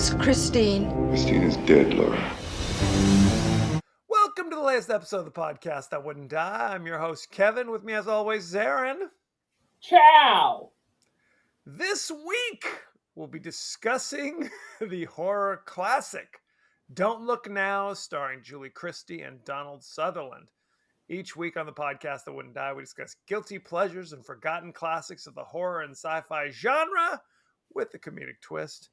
was Christine. Christine is dead, Laura. Welcome to the latest episode of the podcast that wouldn't die. I'm your host, Kevin. With me, as always, is Aaron. Ciao! This week, we'll be discussing the horror classic Don't Look Now, starring Julie Christie and Donald Sutherland. Each week on the podcast that wouldn't die, we discuss guilty pleasures and forgotten classics of the horror and sci-fi genre with a comedic twist.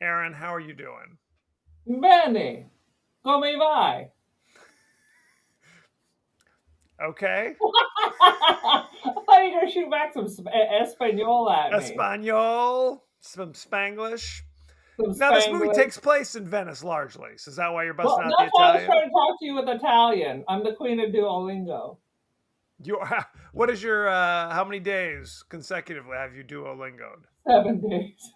Aaron, how are you doing? Bene, come vai? Okay. I thought you were going to shoot back some Espanol at me. Espanol, some Spanglish. Some Now, this movie Spanglish. takes place in Venice, largely. So is that why you're busting Well, out the that's why I was Italian? trying to talk to you with Italian. I'm the queen of Duolingo. What is your, how many days consecutively have you Duolingoed? 7 days.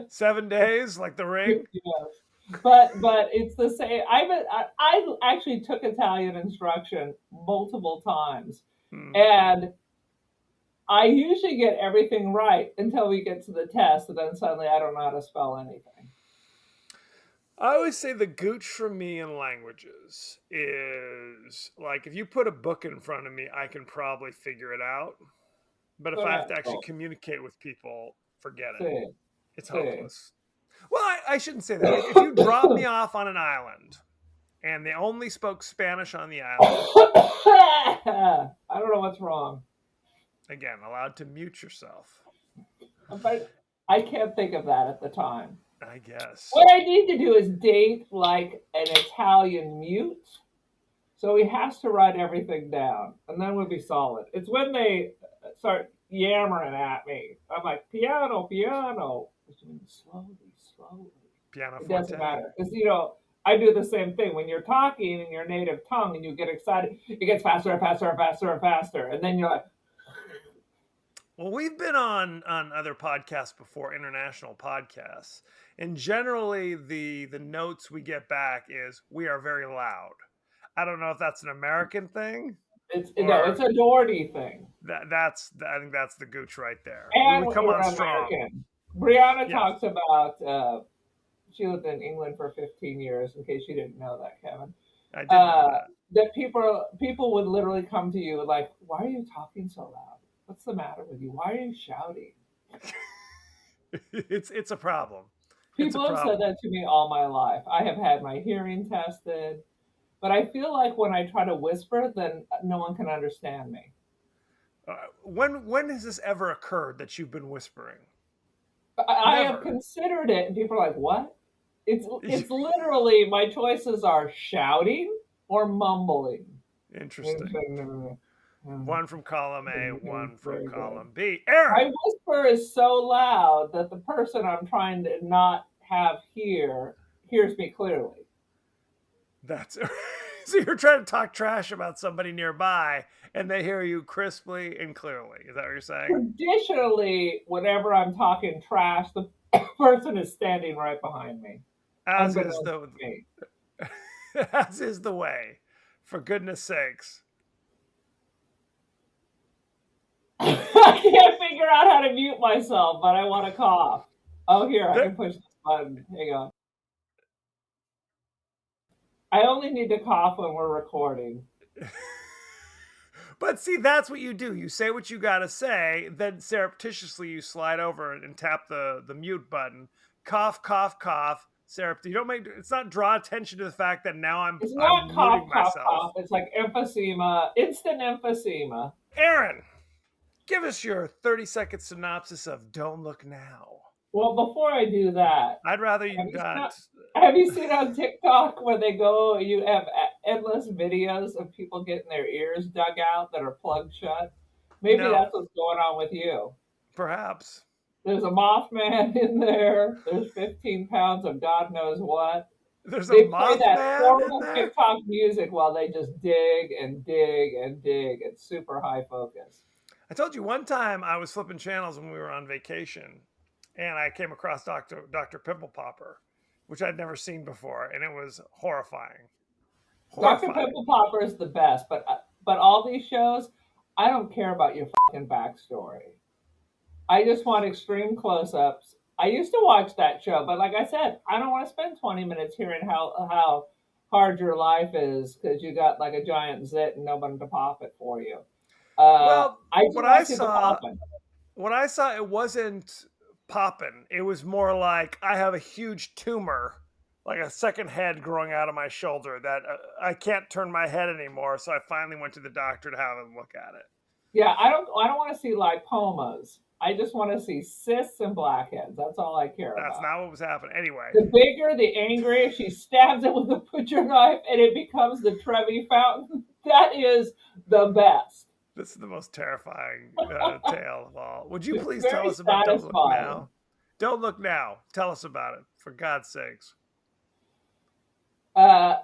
7 days, like The Ring? Yes. But it's the same. I actually took Italian instruction multiple times. And I usually get everything right until we get to the test, and then suddenly I don't know how to spell anything. I always say the gooch for me in languages is, like, if you put a book in front of me, I can probably figure it out. But if I have to actually communicate with people, forget it. It's hopeless. Well, I shouldn't say that. If you drop me off on an island and they only spoke Spanish on the island, I don't know what's wrong. again, allowed to mute yourself. But I can't think of that at the time. I guess. What I need to do is date like an Italian mute. So he has to write everything down, and then we'll be solid. It's when they start yammering at me. I'm like, piano, piano. Which means slowly. Piano It forte. doesn't matter. Because, I do the same thing. When you're talking in your native tongue and you get excited, it gets faster and faster and faster and faster. And then you're like... Well, we've been on other podcasts before, international podcasts. And generally, the notes we get back is, we are very loud. I don't know if that's an American thing. It's a Doherty thing. I think that's the gooch right there. And we come on American. Strong. Brianna talks about... she lived in England for 15 years, in case you didn't know that, Kevin. I did know that. That people would literally come to you like, why are you talking so loud? What's the matter with you? Why are you shouting? It's a problem. People have said that to me all my life. I have had my hearing tested, but I feel like when I try to whisper, then no one can understand me. When has this ever occurred that you've been whispering? I have considered it, and people are like, what? It's literally, my choices are shouting or mumbling. Interesting. One from column A, one from column B. Aaron! My whisper is so loud that the person I'm trying to not have hears me clearly. So you're trying to talk trash about somebody nearby, and they hear you crisply and clearly. Is that what you're saying? Traditionally, whenever I'm talking trash, the person is standing right behind me. As is the way. For goodness sakes. I can't figure out how to mute myself, but I want to cough. Oh, here, I can push this button. Hang on. I only need to cough when we're recording. But see, that's what you do. You say what you gotta say, then surreptitiously you slide over and tap the mute button. Cough, cough, cough. You don't make it's not draw attention to the fact that now I'm It's not muting cough, myself. cough. It's like emphysema, instant emphysema. Aaron, give us your 30-second synopsis of Don't Look Now. Well, before I do that, I'd rather you not. Have you seen on TikTok where you have endless videos of people getting their ears dug out that are plugged shut? Maybe that's what's going on with you. Perhaps. There's a Mothman in there. There's 15 pounds of God knows what. There's they a Mothman play that horrible TikTok music while they just dig and dig and dig. It's super high focus. I told you one time I was flipping channels when we were on vacation, and I came across Dr. Pimple Popper, which I'd never seen before, and it was horrifying. Dr. Pimple Popper is the best, but all these shows, I don't care about your fucking backstory. I just want extreme close-ups I used to watch that show, but like I said, I don't want to spend 20 minutes hearing how hard your life is because you got like a giant zit and nobody to pop it for you. Well, I just want to see the popping. what I saw, it wasn't popping. It was more like I have a huge tumor, like a second head growing out of my shoulder that I can't turn my head anymore. So I finally went to the doctor to have him look at it. Yeah, I don't want to see lipomas. I just want to see cysts and blackheads. That's all I care That's about. not what was happening. Anyway, The bigger, the angrier. She stabs it with a butcher knife, and it becomes the Trevi fountain. That is the best. this is the most terrifying tale of all. Would you It's please tell very us about Don't Look satisfying. Now? Don't Look Now. Tell us about it, for God's sakes. Uh,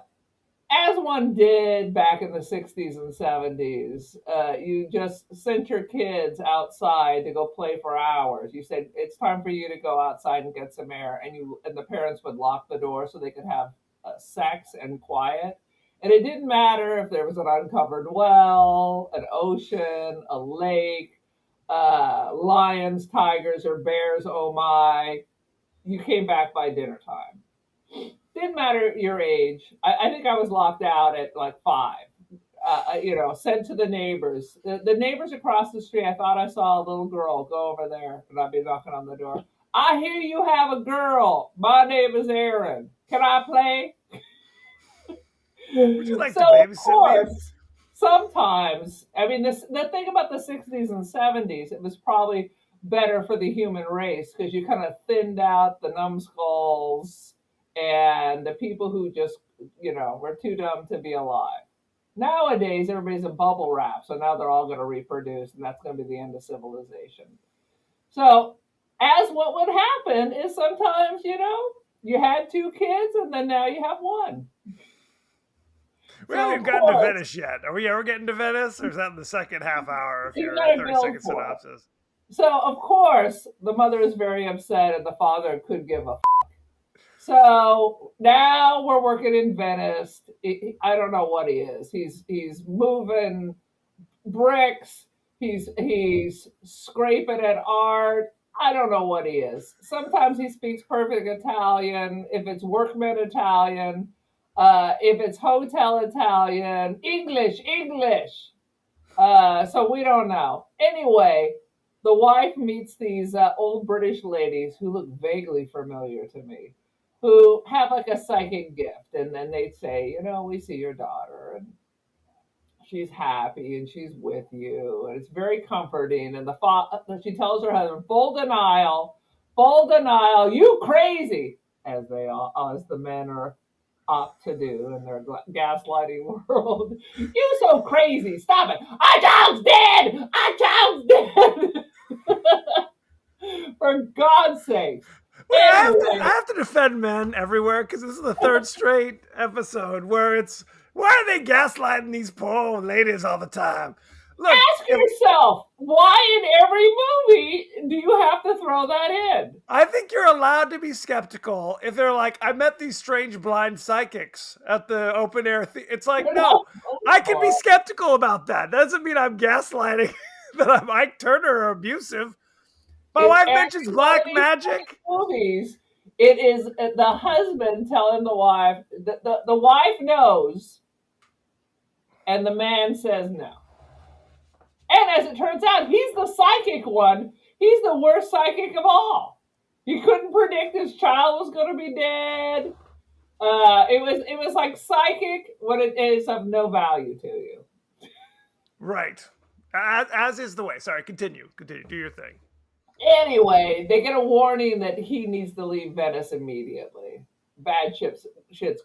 as one did back in the 60s and 70s, you just sent your kids outside to go play for hours. You said, it's time for you to go outside and get some air. And the parents would lock the door so they could have sex and quiet. And it didn't matter if there was an uncovered well, an ocean, a lake, lions, tigers, or bears, oh my. You came back by dinner time. Didn't matter your age. I think I was locked out at like 5. Sent to the neighbors. The neighbors across the street. I thought I saw a little girl. Go over there, and I'd be knocking on the door. I hear you have a girl. My name is Aaron. Can I play? Would you like So to of babysit me? course, sometimes I mean the thing about the 60s and 70s, it was probably better for the human race because you kind of thinned out the numbskulls and the people who just were too dumb to be alive. Nowadays, everybody's a bubble wrap, so now they're all going to reproduce, and that's going to be the end of civilization. So, as what would happen is sometimes, you had 2 kids, and then now you have one. We So, haven't of even gotten to course, Venice yet. Are we ever getting to Venice? Or is that in the second half hour of you your got to build 30-second for it. synopsis? So, of course, the mother is very upset, and the father could give a. So now we're working in Venice. I don't know what he is. He's moving bricks. He's scraping at art. I don't know what he is. Sometimes he speaks perfect Italian. If it's workman Italian, if it's hotel Italian, English. So we don't know. Anyway, the wife meets these old British ladies who look vaguely familiar to me, who have like a psychic gift, and then they say, we see your daughter, and she's happy, and she's with you, and it's very comforting. And she tells her husband, full denial, you crazy, as the men are opt to do in their gaslighting world. You so crazy. Stop it. Our dog's dead. Our dog's dead. For God's sake. Wait, I Anyway, have to defend men everywhere because this is the third straight episode where it's why are they gaslighting these poor ladies all the time? Look, ask yourself, why in every movie do you have to throw that in? I think you're allowed to be skeptical if they're like, I met these strange blind psychics at the open air. It's like, no, I can be skeptical about that. That doesn't mean I'm gaslighting that I'm Ike Turner or abusive. My wife mentions black magic. Movies, it is the husband telling the wife, the wife knows, and the man says no. And as it turns out, he's the psychic one. He's the worst psychic of all. He couldn't predict his child was going to be dead. It was like psychic when it is of no value to you. Right. As is the way. Sorry, continue. Do your thing. Anyway, they get a warning that he needs to leave Venice immediately. Bad shit's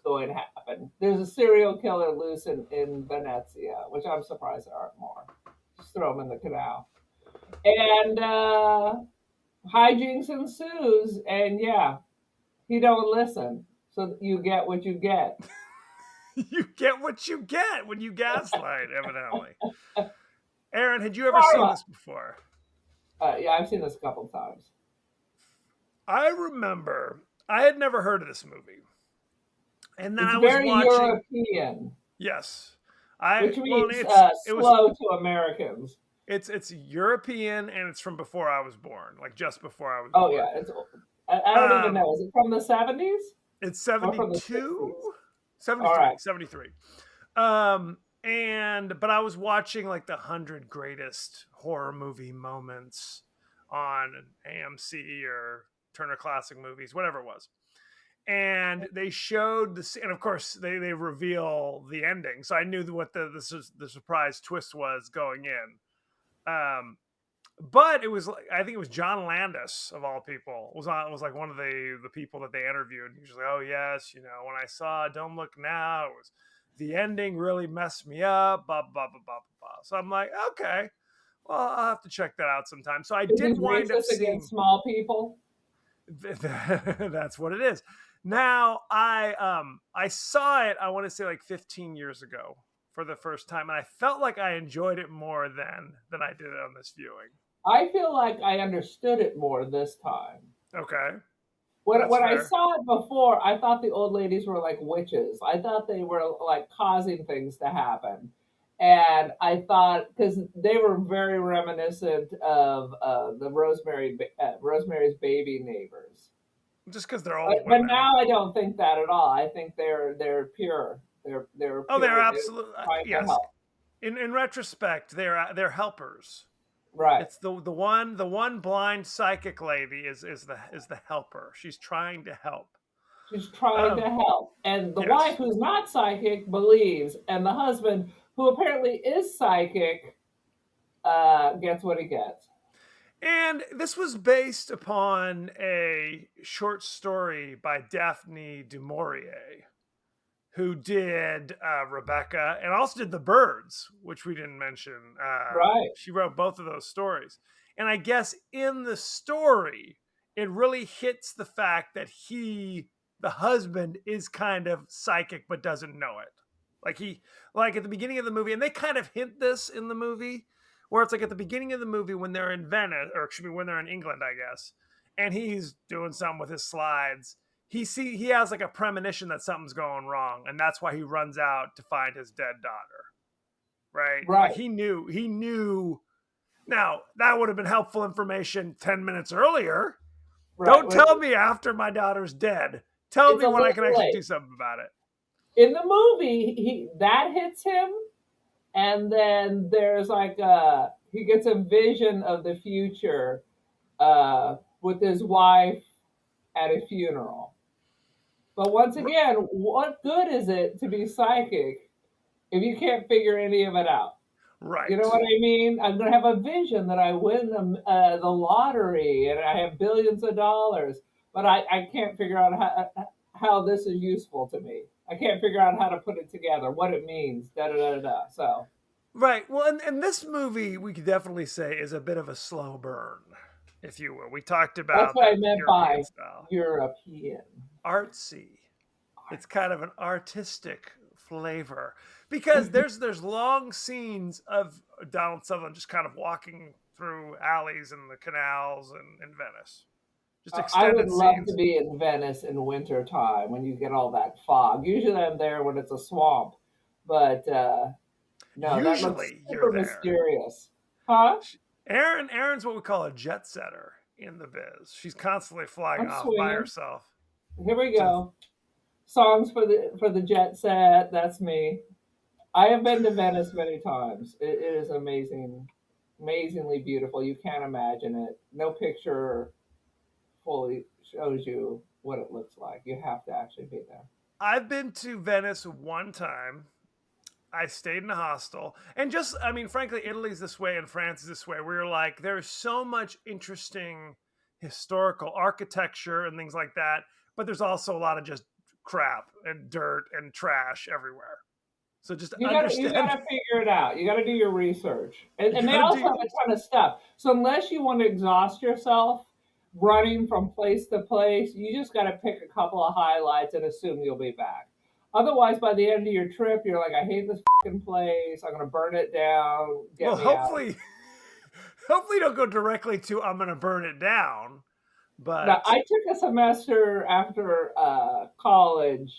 going to happen. There's a serial killer loose in Venezia, which I'm surprised there aren't more. Just throw him in the canal. And hijinks ensues, and yeah, he don't listen. So you get what you get. You get what you get when you gaslight, evidently. Aaron, had you ever seen Karma. this before? Yeah, I've seen this a couple of times. I remember I had never heard of this movie. And then It's I was very watching. European, Yes. which means It was slow to Americans. it's European and it's from before I was born, like just before I was Oh born. yeah, it's I don't even Um, know. Is it from the 70s it's or from the 72, 60s? All 73, right. 73. But I was watching like the 100 greatest horror movie moments on AMC or Turner Classic Movies, whatever it was. And they showed the and of course they reveal the ending, so I knew what the surprise twist was going in. Um, but it was like, I think it was John Landis of all people was like one of the people that they interviewed. He was like, "Oh yes, when I saw Don't Look Now, it was the ending really messed me up." Blah blah blah blah blah. So I'm like, okay, well I'll have to check that out sometime. So I Is did he wind up racist against seeing. small people? That's what it is. Now I saw it. I want to say like 15 years ago for the first time, and I felt like I enjoyed it more then than I did on this viewing. I feel like I understood it more this time. Okay, When that's when I fair. saw it before, I thought the old ladies were like witches. I thought they were like causing things to happen, and I thought because they were very reminiscent of the Rosemary's Baby neighbors. Just because they're old But women. now I don't think that at all. I think they're pure. They're Oh, they're pure. They're absolute. trying to Yes. help. In retrospect, they're helpers. Right. It's the one blind psychic lady is the helper. She's trying to help. She's trying to Um, help. And the wife, yes. who's not psychic, believes. And the husband, who apparently is psychic, gets what he gets. And this was based upon a short story by Daphne du Maurier, who did Rebecca and also did The Birds, which we didn't mention. Right. She wrote both of those stories. And I guess in the story, it really hits the fact that the husband, is kind of psychic but doesn't know it. Like at the beginning of the movie, and they kind of hint this in the movie, where it's like at the beginning of the movie when they're in Venice, or excuse me, when they're in England, I guess, and he's doing something with his slides. He has like a premonition that something's going wrong, and that's why he runs out to find his dead daughter. Right? Like Right. he knew. Now that would have been helpful information 10 minutes earlier. Right. Don't tell me after my daughter's dead. Tell It's me a when I little can actually late. do something about it. In the movie, that hits him, and then there's like he gets a vision of the future with his wife at a funeral. But once again, what good is it to be psychic if you can't figure any of it out? You know Right. what I mean? I'm going to have a vision that I win the lottery and I have billions of dollars, but I can't figure out how this is useful to me. I can't figure out how to put it together, what it means, da da da da. So Right. Well, and this movie we could definitely say is a bit of a slow burn, if you will. We talked that's about what I the meant European by style, European. artsy. It's kind of an artistic flavor because there's long scenes of Donald Sutherland just kind of walking through alleys and the canals in Venice, just I would extended love to scenes. be in Venice in winter time when you get all that fog. Usually I'm there when it's a swamp, but no, that looks Usually you're super there. mysterious. Huh? Erin's what we call a jet setter in the biz. She's constantly flying I'm off by swinging. herself Here we to. go. Songs for the jet set. That's me. I have been to Venice many times. It is amazing, amazingly beautiful. You can't imagine it. No picture fully shows you what it looks like. You have to actually be there. I've been to Venice one time. I stayed in a hostel, and just I mean, frankly, Italy's this way and France is this way. Where you're like, there's so much interesting historical architecture and things like that, but there's also a lot of just crap and dirt and trash everywhere. So just You understand, gotta figure it out. You gotta do your research, you and they got to do also your have a ton of stuff. So unless you want to exhaust yourself running from place to place, you just gotta pick a couple of highlights and assume you'll be back. Otherwise, by the end of your trip, you're like, I hate this fucking place. I'm gonna burn it down. well. Get me out. Hopefully, don't go directly to I'm going to burn it down. Now, But I took a semester after college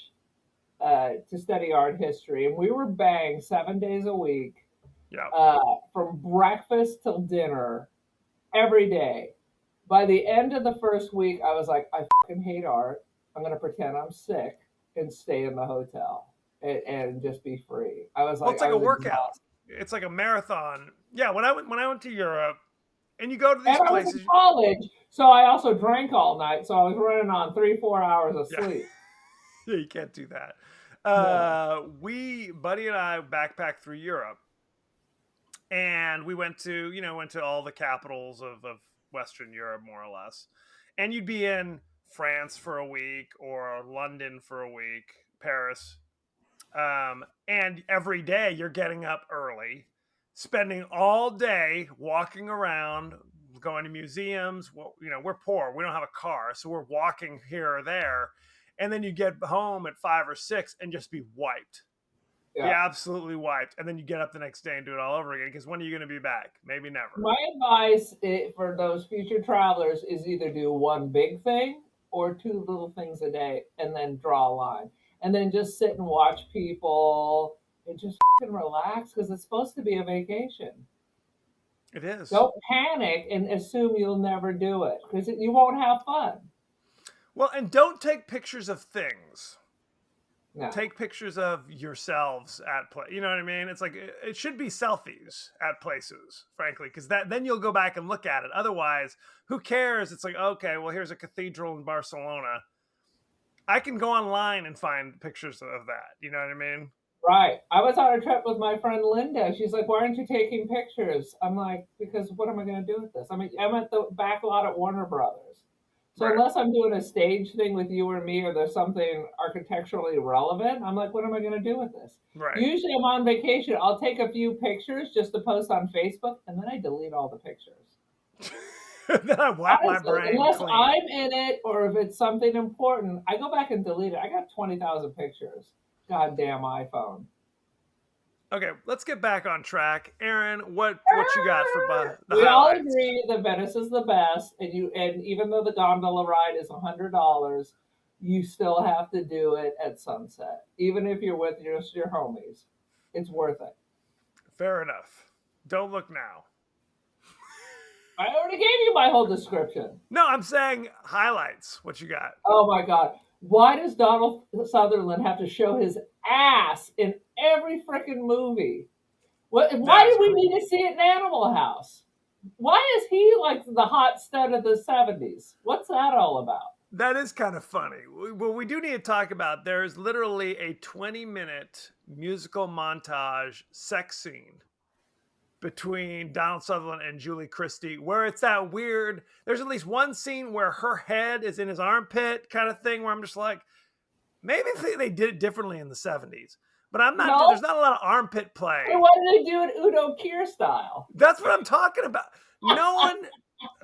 to study art history, and we were banged 7 days a week, yeah, from breakfast till dinner every day. By the end of the first week, I was like, I fucking hate art. I'm gonna pretend I'm sick and stay in the hotel and just be free. I was Well, like, it's I like a was workout. exhausted. It's like a marathon. Yeah, when I went to Europe, and you go to And these I was in places, college, so I also drank all night. So I was running on 3, 4 hours of yeah, sleep. yeah, you can't do that. No. We, Buddy and I, backpacked through Europe, and we went to all the capitals of Western Europe, more or less. And you'd be in France for a week, or London for a week, Paris. And every day you're getting up early, spending all day walking around, going to museums. Well, we're poor, we don't have a car, so we're walking here or there. And then you get home at 5 or 6 and just be wiped, be Yeah. absolutely wiped. And then you get up the next day and do it all over again, because when are you going to be back? Maybe never. My advice for those future travelers is either do one big thing or two little things a day and then draw a line. And then just sit and watch people and just relax because it's supposed to be a vacation. It is. Don't panic and assume you'll never do it because you won't have fun. Well, and don't take pictures of things, No. take pictures of yourselves at play. You know what I mean? It's like it should be selfies at places, frankly, because then you'll go back and look at it. Otherwise, who cares? It's like, okay, well, here's a cathedral in Barcelona. I can go online and find pictures of that. You know what I mean? Right. I was on a trip with my friend Linda. She's like, "Why aren't you taking pictures?" I'm like, "Because what am I going to do with this?" I mean, I'm at the back lot at Warner Brothers. So Right. unless I'm doing a stage thing with you or me, or there's something architecturally relevant, I'm like, what am I going to do with this? Right. Usually I'm on vacation. I'll take a few pictures just to post on Facebook, and then I delete all the pictures. Then I wipe my Honestly, brain unless clean. I'm in it or if it's something important, I go back and delete it. I got 20,000 pictures. Goddamn iPhone. Okay, let's get back on track. Aaron, what you got for the We all highlights? agree that Venice is the best, and even though the gondola ride is $100, you still have to do it at sunset, even if you're with just your homies. It's worth it. Fair enough. Don't look now. I already gave you my whole description. No, I'm saying highlights. What you got? Oh my god. Why does Donald Sutherland have to show his ass in every freaking movie? That Why is do we great. need to see it in Animal House? Why is he like the hot stud of the 70s? What's that all about? That is kind of funny. Well, we do need to talk about there's literally a 20-minute musical montage sex scene between Donald Sutherland and Julie Christie, where it's that weird. There's at least one scene where her head is in his armpit, kind of thing, where I'm just like, maybe they did it differently in the 70s. But I'm not. There's No? not a lot of armpit Hey, play. what do they do it Udo Kier style? That's what I'm talking about. No one.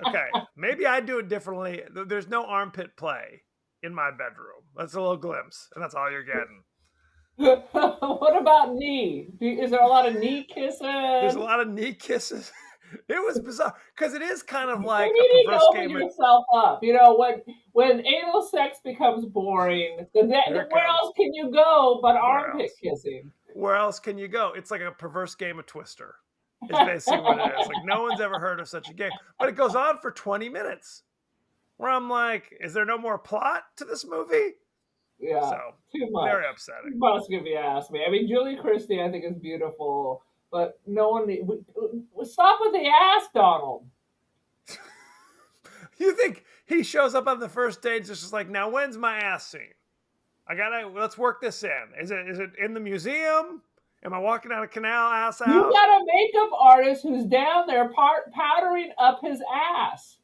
Okay, maybe I do it differently. There's no armpit play in my bedroom. That's a little glimpse, and that's all you're getting. What about knee? Is there a lot of knee There's a kissing? lot of knee kisses. It was bizarre because it is kind of Maybe like a you need to perverse open game of. yourself up. You know, when anal sex becomes boring, Here it where comes. else can you go but Where armpit else? kissing? Where else can you go? It's like a perverse game of Twister. Is basically what it is. Like no one's ever heard of such a game, but it goes on for 20 minutes. Where I'm like, is there no more plot to this movie? Yeah, So too much. very Too upsetting. much if you ask me. I mean, Julie Christie, I think, is beautiful, but no one. Stop with the ass, Donald. You think he shows up on the first date, it's just like, now when's my ass scene? Let's work this in. Is it in the museum? Am I walking down a canal, ass You out? got a makeup artist who's down there powdering up his ass,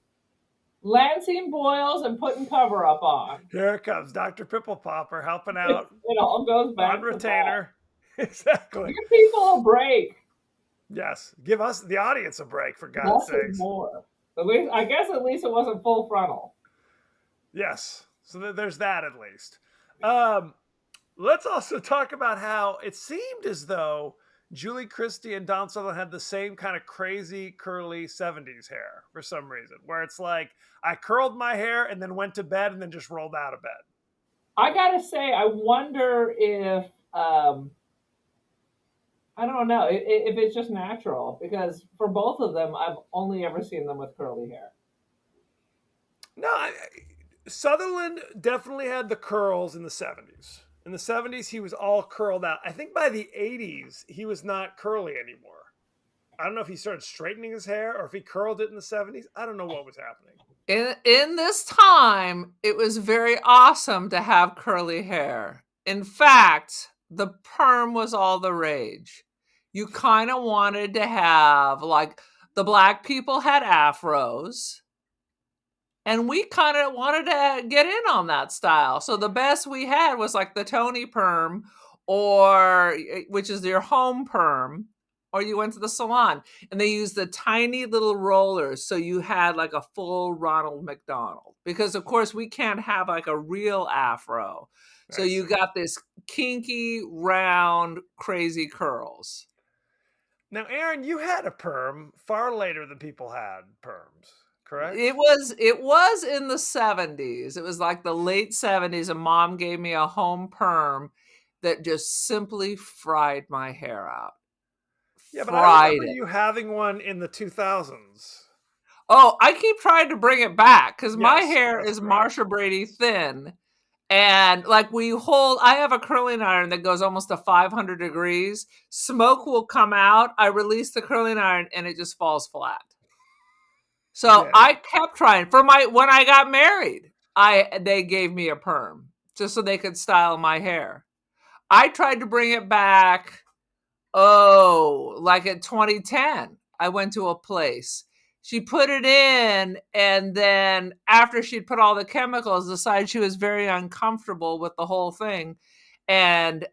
lancing boils and putting cover up on. Here it comes, Dr. Pimple Popper helping out It all goes on back to that. retainer. Exactly. Give people a break. Yes. Give us the audience a break, for God's Less is sakes. more. At least, I guess, at least it wasn't full frontal. Yes. So there's that at least. Um, let's also talk about how it seemed as though Julie Christie and Don Sutherland had the same kind of crazy curly 70s hair for some reason, where it's like I curled my hair and then went to bed and then just rolled out of bed. I gotta say, I wonder if I don't know if it's just natural because for both of them, I've only ever seen them with curly hair. No, Sutherland definitely had the curls in the 70s. In the 70s, he was all curled out. I think by the 80s, he was not curly anymore. I don't know if he started straightening his hair or if he curled it in the 70s. I don't know what was happening. In this time, it was very awesome to have curly hair. In fact, the perm was all the rage. You kind of wanted to have, like, the black people had afros, and we kind of wanted to get in on that style. So the best we had was like the Tony perm, or which is your home perm, or you went to the salon and they used the tiny little rollers, so you had like a full Ronald McDonald, because of course we can't have like a real afro. So I you see. got this kinky, round, crazy curls. Now, Aaron, you had a perm far later than people had perms, correct? It was in the 70s. It was like the late 70s, and mom gave me a home perm that just simply fried my hair out. Yeah, but I Fried remember it. you having one in the 2000s. Oh, I keep trying to bring it back because my Yes, hair that's is correct. Marsha Brady thin. And like I have a curling iron that goes almost to 500 degrees. Smoke will come out. I release the curling iron and it just falls flat. So Yeah. I kept trying when I got married. They gave me a perm just so they could style my hair. I tried to bring it back. Oh, like in 2010, I went to a place. She put it in, and then after she'd put all the chemicals, decided she was very uncomfortable with the whole thing, and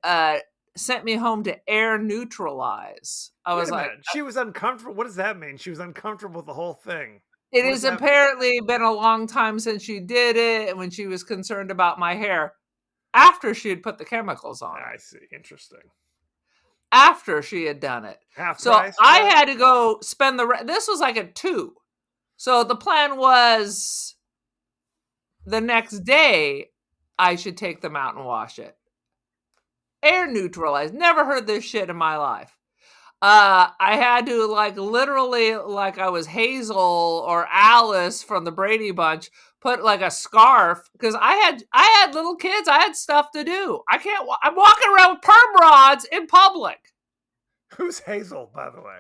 sent me home to air neutralize. I Wait was a like, minute. She was uncomfortable. What does that mean? She was uncomfortable with the whole thing. it What does has that mean? apparently been a long time since she did it, and when she was concerned about my hair after she had put the chemicals on it. I see. Interesting. After she had done it. Half So price for I that? had to go spend this was like a 2. So the plan was the next day I should take them out and wash it. Air neutralized. Never heard this shit in my life. I had to literally, like I was Hazel or Alice from the Brady Bunch, put like a scarf, because I had little kids. I had stuff to do. I'm walking around with perm rods in public. Who's Hazel, by the way?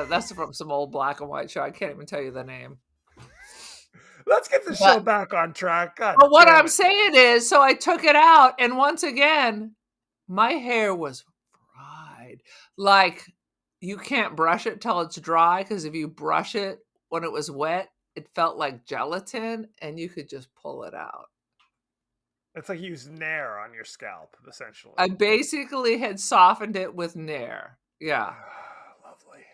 That's from some old black and white show. I can't even tell you the name. Let's get the show back on track. God But what damn I'm it. saying is, so I took it out, and once again, my hair was fried. Like, you can't brush it till it's dry, because if you brush it when it was wet, it felt like gelatin, and you could just pull it out. It's like you use Nair on your scalp, essentially. I basically had softened it with Nair. Yeah. Lovely.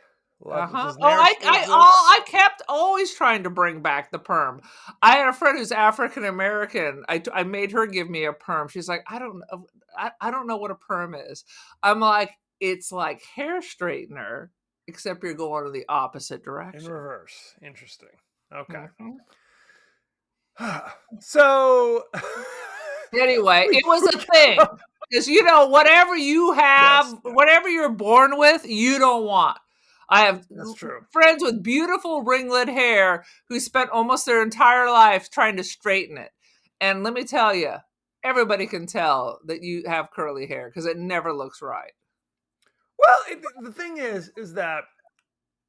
Lovely. Uh-huh. Does Oh, Nair still exist? I kept always trying to bring back the perm. I had a friend who's African American. I made her give me a perm. She's like, I don't know what a perm is. I'm like, it's like hair straightener, except you're going in the opposite In direction. reverse. Interesting. Okay. Mhm. So Anyway, it was a thing. Because, whatever you have, Yes. whatever you're born with, you don't want. I have That's true. friends with beautiful ringlet hair who spent almost their entire life trying to straighten it. And let me tell you, everybody can tell that you have curly hair because it never looks right. Well, the thing is that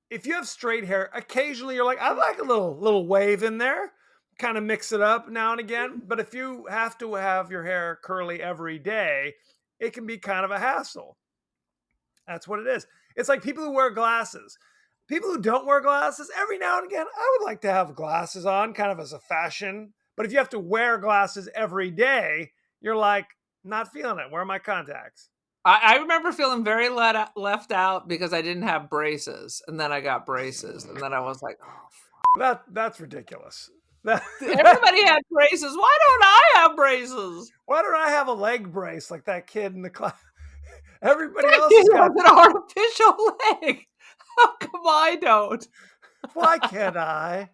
if you have straight hair, occasionally you're like, I like a little wave in there, kind of mix it up now and again. But if you have to have your hair curly every day, it can be kind of a hassle. That's what it is. It's like people who wear glasses. People who don't wear glasses, every now and again, I would like to have glasses on, kind of as a fashion. But if you have to wear glasses every day, you're like, not feeling it. Where are my contacts? I remember feeling very left out because I didn't have braces. And then I got braces. And then I was like, oh, That's ridiculous. everybody had braces. Why don't I have braces? Why don't I have a leg brace like that kid in the class? Everybody That else kid has got has an artificial leg. How come I don't? Why can't I?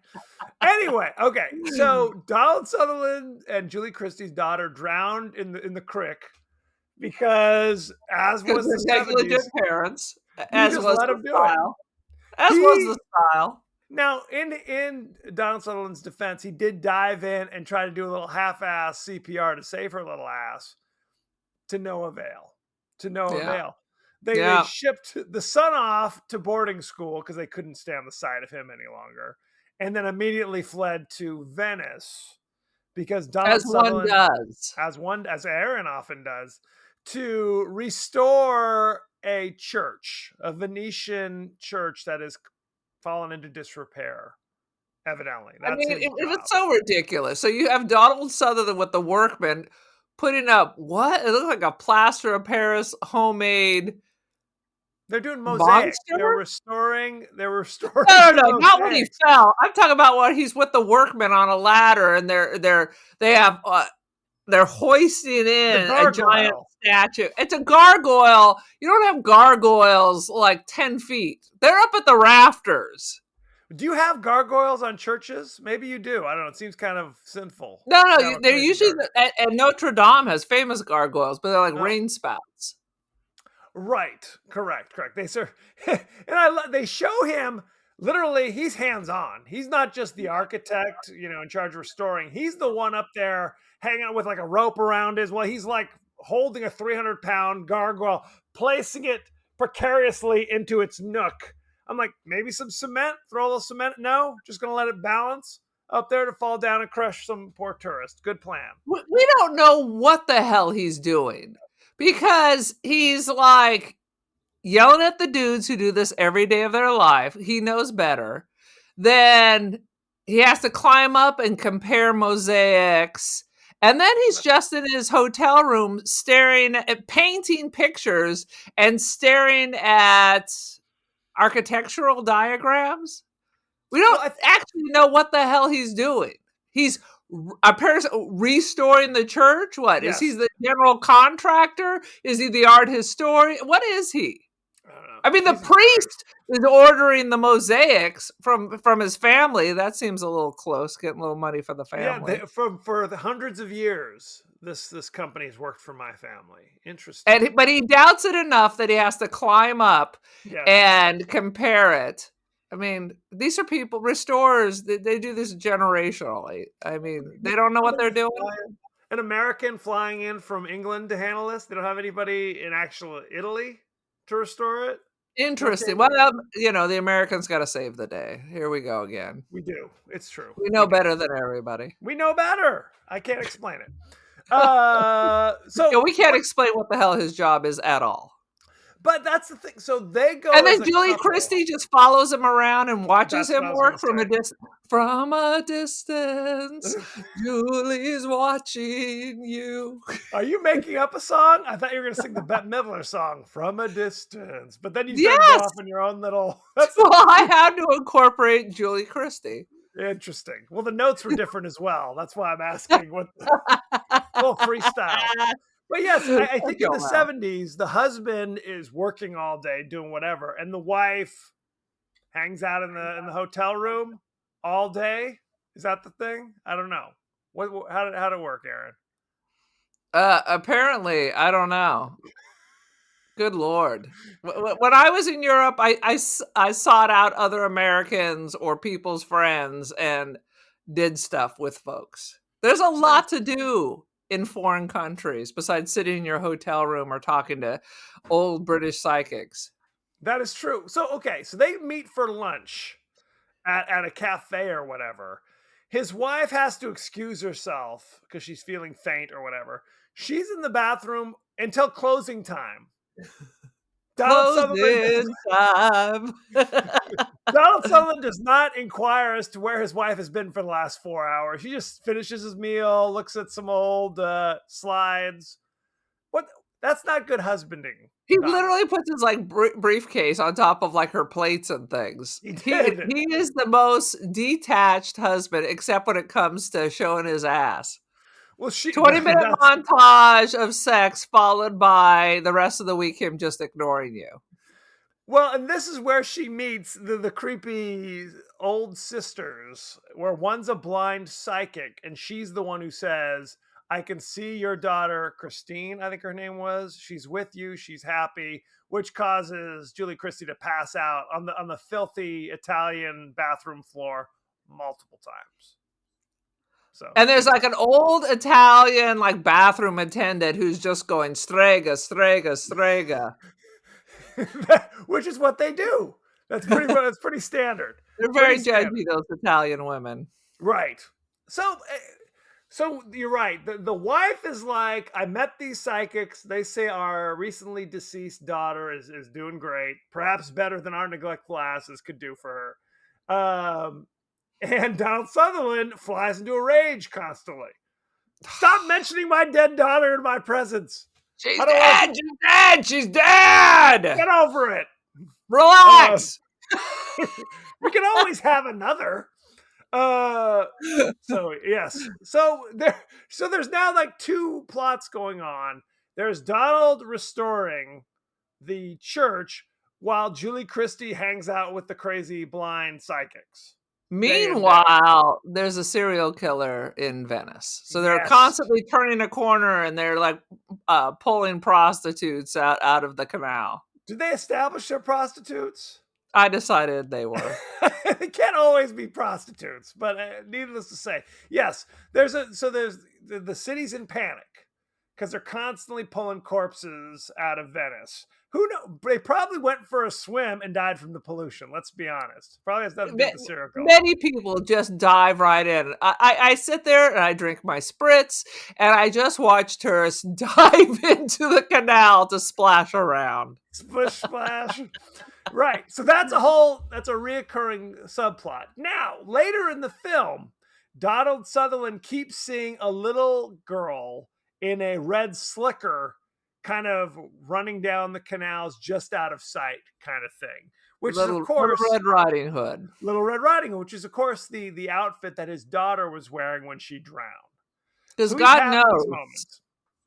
Anyway, okay. So Donald Sutherland and Julie Christie's daughter drowned in the creek because, as was the They're negligent 70s, parents, he as just was let the him do it. style. As was He the style. Now, in Donald Sutherland's defense, he did dive in and try to do a little half-ass CPR to save her little ass, to no avail. To no Yeah. avail. They Yeah. shipped the son off to boarding school because they couldn't stand the sight of him any longer, and then immediately fled to Venice because Donald As one Sutherland, does. as Aaron often does, to restore a church, a Venetian church that has fallen into disrepair. Evidently, I that's mean, his it was job. so ridiculous. So you have Donald Sutherland with the workmen putting up what? It looked like a plaster of Paris homemade They're doing mosaic. monster? They're restoring No, the not when he mosaic. fell. I'm talking about when he's with the workmen on a ladder and they're hoisting The in a giant gargoyle. statue. It's a gargoyle. You don't have gargoyles like 10 feet. They're up at the rafters. Do you have gargoyles on churches? Maybe you do. I don't know. It seems kind of sinful. No, to have a they're crazy usually gargoyle. and Notre Dame has famous gargoyles, but they're like Oh. rain spouts. Right. Correct. They and they show him literally. He's hands on. He's not just the architect, in charge of restoring. He's the one up there hanging out with like a rope around his. Well, he's like holding a 300-pound gargoyle, placing it precariously into its nook. I'm like, maybe some cement. Throw a little cement. No, just gonna let it balance up there to fall down and crush some poor tourist. Good plan. We don't know what the hell he's doing because he's like yelling at the dudes who do this every day of their life. He knows better. Then he has to climb up and compare mosaics. And then he's just in his hotel room staring at painting pictures and staring at architectural diagrams. We don't actually know what the hell he's doing. He's apparently restoring the church. What is he? The general contractor? Is he the art historian? What is he? I mean, the priest is ordering the mosaics from his family. That seems a little close. Getting a little money for the family. Yeah, for the hundreds of years, this company's worked for my family. Interesting. But he doubts it enough that he has to climb up and compare it. I mean, these are people, restorers, they do this generationally. I mean, they don't know what they're doing. An American flying in from England to handle this? They don't have anybody in actual Italy to restore it? Interesting. Well, the Americans got to save the day. Here we go again. We do. It's true. We know better than everybody. We know better. I can't explain it. So we can't explain what the hell his job is at all. But that's the thing. So they go, and then Julie Christie just follows him around and watches him work from a distance. From a distance, Julie's watching you. Are you making up a song? I thought you were going to sing the Bette Midler song, From a Distance. But then you started go off in your own little... Well, I had to incorporate Julie Christie. Interesting. Well, the notes were different as well. That's why I'm asking what little freestyle. But yes, I think in the 70s, the husband is working all day doing whatever, and the wife hangs out in the hotel room all day. Is that the thing? I don't know. How did it work, Aaron? Apparently, I don't know. Good Lord. When I was in Europe, I sought out other Americans or people's friends and did stuff with folks. There's a lot to do in foreign countries besides sitting in your hotel room or talking to old British psychics. That is true. So they meet for lunch at a cafe or whatever. His wife has to excuse herself because she's feeling faint or whatever. She's in the bathroom until closing time. Donald Sutherland does not inquire as to where his wife has been for the last 4 hours. He just finishes his meal, looks at some old slides. What? That's not good husbanding. He literally puts his briefcase on top of her plates and things. He is the most detached husband, except when it comes to showing his ass. Well, 20-minute montage of sex followed by the rest of the week him just ignoring you. Well, and this is where she meets the creepy old sisters, where one's a blind psychic, and she's the one who says, I can see your daughter, Christine, I think her name was. She's with you. She's happy, which causes Julie Christie to pass out on the filthy Italian bathroom floor multiple times. So, And there's like an old Italian like bathroom attendant who's just going strega, strega, strega. which is what they do. That's pretty standard. They're very Pretty standard. judgy, those Italian women. Right. So you're right. The wife is like, I met these psychics. They say our recently deceased daughter is doing great, perhaps better than our neglectful asses could do for her. And Donald Sutherland flies into a rage constantly. Stop mentioning my dead daughter in my presence. She's dead. She's dead. She's dead. Get over it. Relax. We can always have another. So yes. So there's now like two plots going on. There's Donald restoring the church while Julie Christie hangs out with the crazy blind psychics. Meanwhile, there's a serial killer in Venice. So they're constantly turning a corner and they're like pulling prostitutes out of the canal. Did they establish they're prostitutes? I decided they were. They can't always be prostitutes, but needless to say, yes. There's the city's in panic because they're constantly pulling corpses out of Venice. Who knows? They probably went for a swim and died from the pollution. Let's be honest. Probably has nothing to do with the serial killer. Many people just dive right in. I sit there and I drink my spritz, and I just watch tourists dive into the canal to splash around. Splish splash. Right. So that's a reoccurring subplot. Now, later in the film, Donald Sutherland keeps seeing a little girl in a red slicker kind of running down the canals just out of sight kind of thing. Which is, of course, Little Red Riding Hood. Little Red Riding Hood, which is, of course, the outfit that his daughter was wearing when she drowned. Because God knows,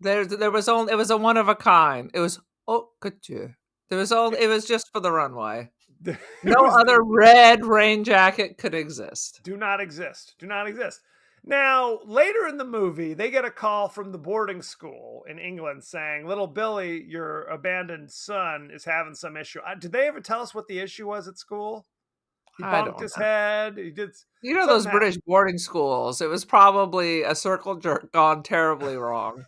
it was a one of a kind. It was haute couture. It was just for the runway. No other red rain jacket could exist. Do not exist. Now, later in the movie, they get a call from the boarding school in England saying, little Billy, your abandoned son, is having some issue. Did they ever tell us what the issue was at school? He bumped his head. He did. You know those British boarding schools? It was probably a circle jerk gone terribly wrong.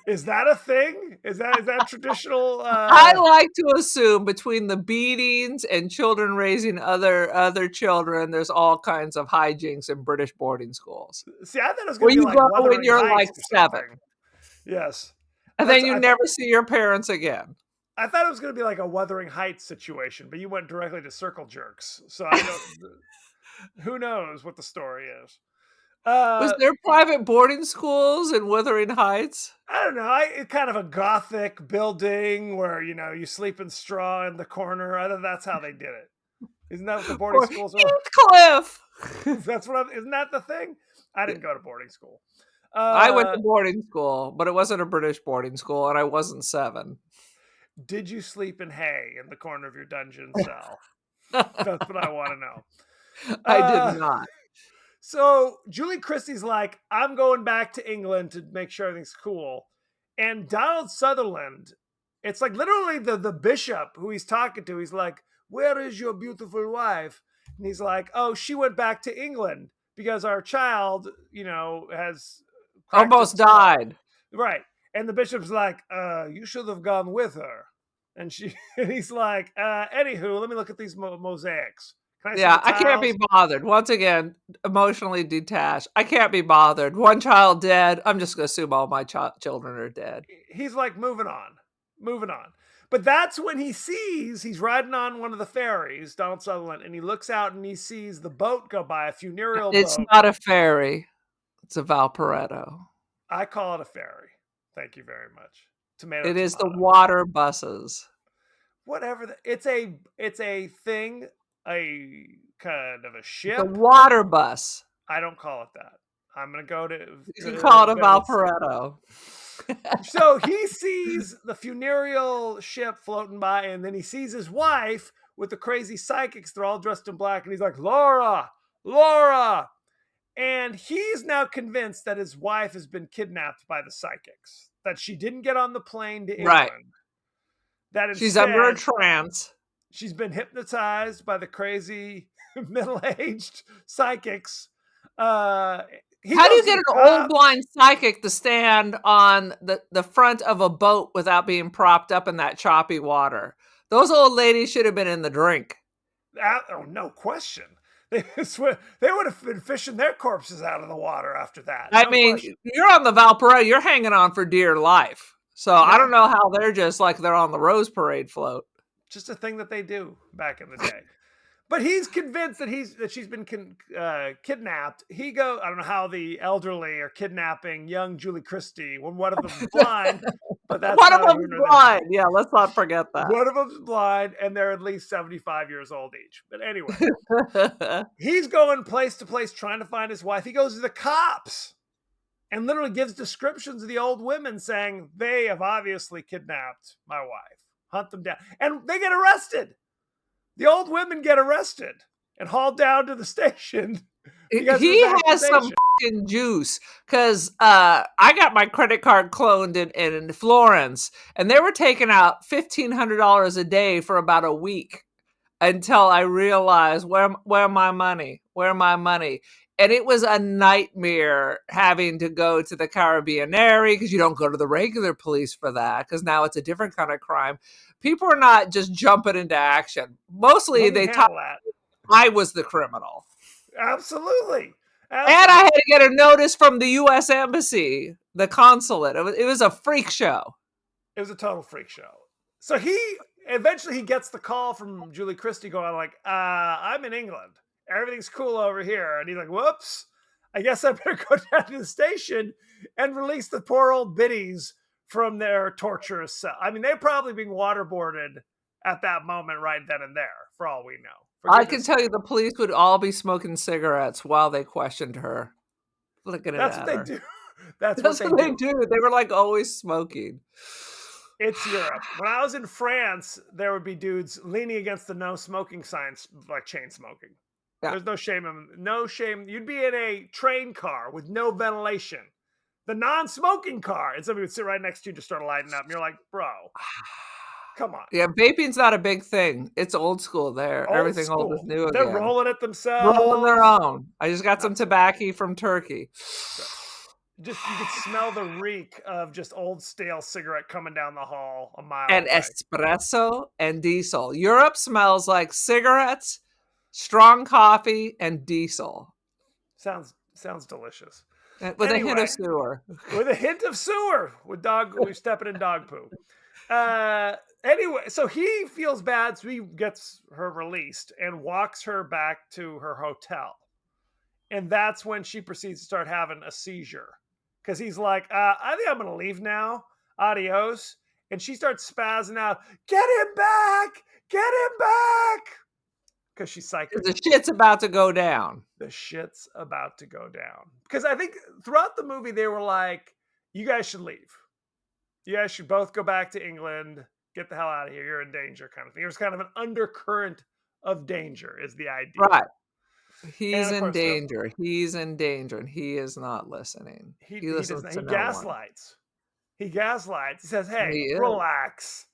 Is that a thing? Is that traditional? I like to assume between the beatings and children raising other children, there's all kinds of hijinks in British boarding schools. See, I thought it was going to be like go when you're like 7. Yes. And then you never see your parents again. I thought it was going to be like a Wuthering Heights situation, but you went directly to circle jerks. So I don't. Who knows what the story is? Was there private boarding schools in Wuthering Heights? I don't know. It's kind of a gothic building where you sleep in straw in the corner. I think that's how they did it. Isn't that what the boarding schools are? Cliff. Isn't that the thing? I didn't go to boarding school. I went to boarding school, but it wasn't a British boarding school, and I wasn't 7. Did you sleep in hay in the corner of your dungeon cell? That's what I want to know. I did not. So Julie Christie's like, I'm going back to England to make sure everything's cool. And Donald Sutherland, it's like literally the bishop who he's talking to. He's like, where is your beautiful wife? And he's like, oh, she went back to England because our child, has almost died. Right. And the bishop's like, you should have gone with her. And he's like, anywho, let me look at these mosaics. I can't be bothered. Once again, emotionally detached. I can't be bothered. One child dead. I'm just going to assume all my children are dead. He's like, moving on. But that's when he's riding on one of the ferries, Donald Sutherland, and he looks out and he sees the boat go by, a funereal boat. It's not a ferry. It's a Valparaiso. I call it a ferry. Thank you very much. Tomato. It is the water buses. Whatever. It's a thing, a kind of a ship. The water bus. I don't call it that. I'm going to go to... You can call it a Valparaiso. So he sees the funereal ship floating by, and then he sees his wife with the crazy psychics. They're all dressed in black, and he's like, Laura! And he's now convinced that his wife has been kidnapped by the psychics, that she didn't get on the plane to Right. England, that She's under a instead trance. she's been hypnotized by the crazy middle-aged psychics. How do you get an old blind psychic to stand on the front of a boat without being propped up in that choppy water? Those old ladies should have been in the drink. Oh, no question. They would have been fishing their corpses out of the water after that. I mean, you're on the Valparaiso, you're hanging on for dear life. So yeah. I don't know how they're just like they're on the Rose Parade float. Just a thing that they do back in the day. But he's convinced that she's been kidnapped. I don't know how the elderly are kidnapping young Julie Christie when one of them is blind. But that's one of them's blind. Yeah, let's not forget that. One of them's blind, and they're at least 75 years old each. But anyway, he's going place to place trying to find his wife. He goes to the cops and literally gives descriptions of the old women saying they have obviously kidnapped my wife. Hunt them down. And they get arrested. The old women get arrested and hauled down to the station. He has some fucking juice because I got my credit card cloned in Florence, and they were taking out $1,500 a day for about a week until I realized where my money, and it was a nightmare having to go to the Carabinieri because you don't go to the regular police for that because now it's a different kind of crime. People are not just jumping into action. Mostly they talk. I was the criminal. Absolutely. And I had to get a notice from the U.S. Embassy, the consulate. It was a freak show. It was a total freak show. So he eventually gets the call from Julie Christie going like, I'm in England. Everything's cool over here. And he's like, whoops, I guess I better go down to the station and release the poor old biddies from their torturous cell. I mean, they're probably being waterboarded at that moment right then and there, for all we know. I can tell you the police would all be smoking cigarettes while they questioned her. Looking at her. That's what they do. That's what they do. They were like always smoking. It's Europe. When I was in France, there would be dudes leaning against the no smoking signs, like chain smoking. Yeah. There's no shame. No shame. You'd be in a train car with no ventilation. The non-smoking car. And somebody would sit right next to you and just start lighting up. And you're like, bro, come on. Yeah, vaping's not a big thing. It's old school there. Everything old is new again. They're rolling it themselves. Rolling their own. I just got some tobacco from Turkey. You could smell the reek of just old stale cigarette coming down the hall a mile and away. Espresso and diesel. Europe smells like cigarettes, strong coffee, and diesel. Sounds delicious. With a hint of sewer. With a hint of sewer. We're stepping in dog poo. Anyway, so he feels bad, so he gets her released and walks her back to her hotel. And that's when she proceeds to start having a seizure. Because he's like, I think I'm going to leave now. Adios. And she starts spazzing out, get him back! Get him back! Because she's psychic. The shit's about to go down. The shit's about to go down. Because I think throughout the movie, they were like, you guys should leave. You guys should both go back to England. Get the hell out of here. You're in danger kind of thing. It was kind of an undercurrent of danger is the idea. Right. He's in danger. He's in danger, and he is not listening. He gaslights. He gaslights. He says, hey, relax.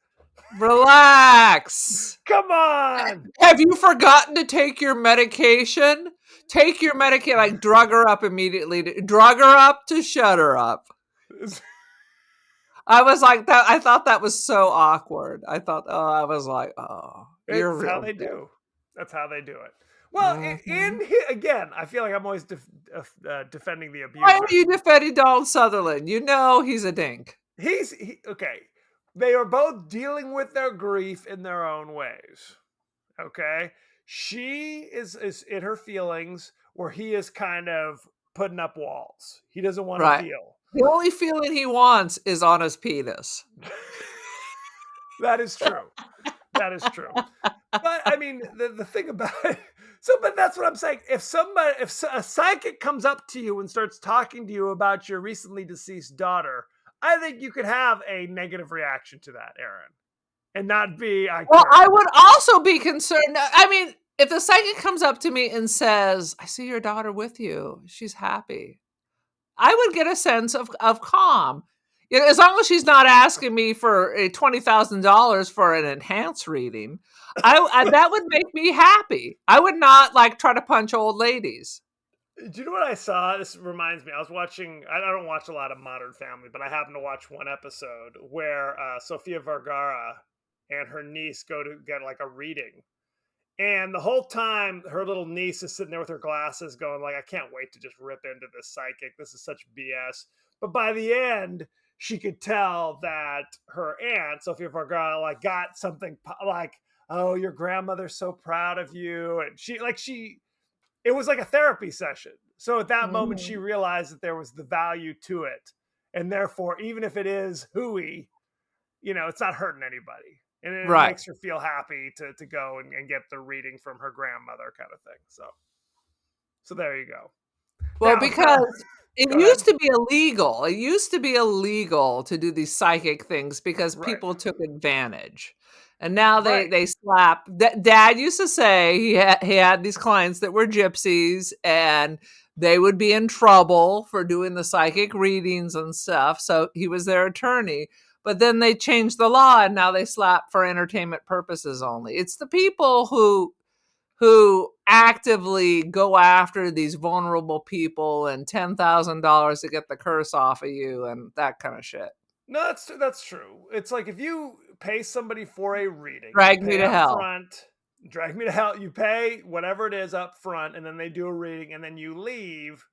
Relax. Come on. Have you forgotten to take your medication? Take your medication. Like, drug her up immediately. Drug her up to shut her up. I was like that. I thought that was so awkward. I was like, you're That's how they do. That's how they do it. Well, again, I feel like I'm always defending the abuser. Why are you defending Donald Sutherland? You know he's a dink. Okay. They are both dealing with their grief in their own ways. Okay? She is in her feelings where he is kind of putting up walls. He doesn't want to deal. The only feeling he wants is on his penis. That is true. That is true. But I mean, the thing about it. But that's what I'm saying. If a psychic comes up to you and starts talking to you about your recently deceased daughter, I think you could have a negative reaction to that, Aaron, and not be. Well, I would also be concerned. I mean, if the psychic comes up to me and says, I see your daughter with you, she's happy, I would get a sense of calm. You know, as long as she's not asking me for $20,000 for an enhanced reading, I that would make me happy. I would not like try to punch old ladies. Do you know what I saw? This reminds me. I was watching. I don't watch a lot of Modern Family, but I happened to watch one episode where Sofia Vergara and her niece go to get like a reading, and the whole time her little niece is sitting there with her glasses, going like, "I can't wait to just rip into this psychic. This is such BS." But by the end, she could tell that her aunt Sofia Vergara like got something like, "Oh, your grandmother's so proud of you," and she. It was like a therapy session. So at that moment, she realized that there was the value to it. And therefore, even if it is hooey, you know, it's not hurting anybody. And it makes her feel happy to go and get the reading from her grandmother kind of thing. So there you go. Well, now, because it used to be illegal. It used to be illegal to do these psychic things because people took advantage. And now they slap. Dad used to say he had these clients that were gypsies and they would be in trouble for doing the psychic readings and stuff. So he was their attorney. But then they changed the law and now they slap for entertainment purposes only. It's the people who actively go after these vulnerable people and $10,000 to get the curse off of you and that kind of shit. No, that's true. It's like if you pay somebody for a reading, drag me to hell. Drag me to hell. You pay whatever it is up front, and then they do a reading, and then you leave.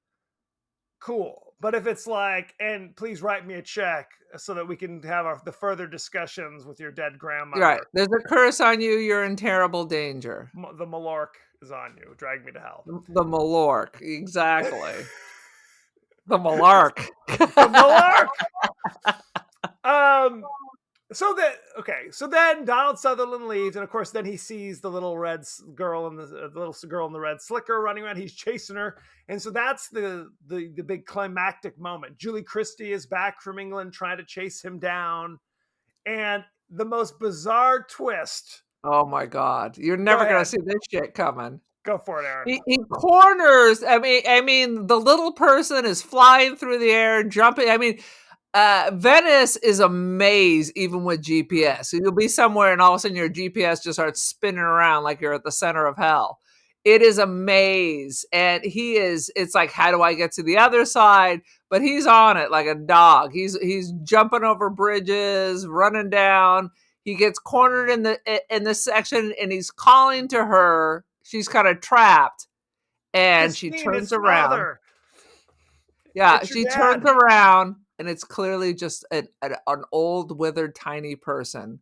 Cool. But if it's like, and please write me a check so that we can have the further discussions with your dead grandmother. Right. There's a curse on you. You're in terrible danger. The Malork is on you. Drag me to hell. The Malork. Exactly. The Malark. The Malark. So then Donald Sutherland leaves, and of course, then he sees the little red girl and the little girl in the red slicker running around. He's chasing her, and so that's the big climactic moment. Julie Christie is back from England, trying to chase him down, and the most bizarre twist. Oh my God! You're never gonna see this shit coming. Go for it, Aaron. He corners. I mean, the little person is flying through the air, jumping. I mean. Venice is a maze even with GPS. So you'll be somewhere and all of a sudden your GPS just starts spinning around like you're at the center of hell. It is a maze. And it's like, how do I get to the other side? But he's on it like a dog. He's jumping over bridges, running down. He gets cornered in the section and he's calling to her. She's kind of trapped and she turns around. Father. Yeah, she turns around. And it's clearly just an old, withered, tiny person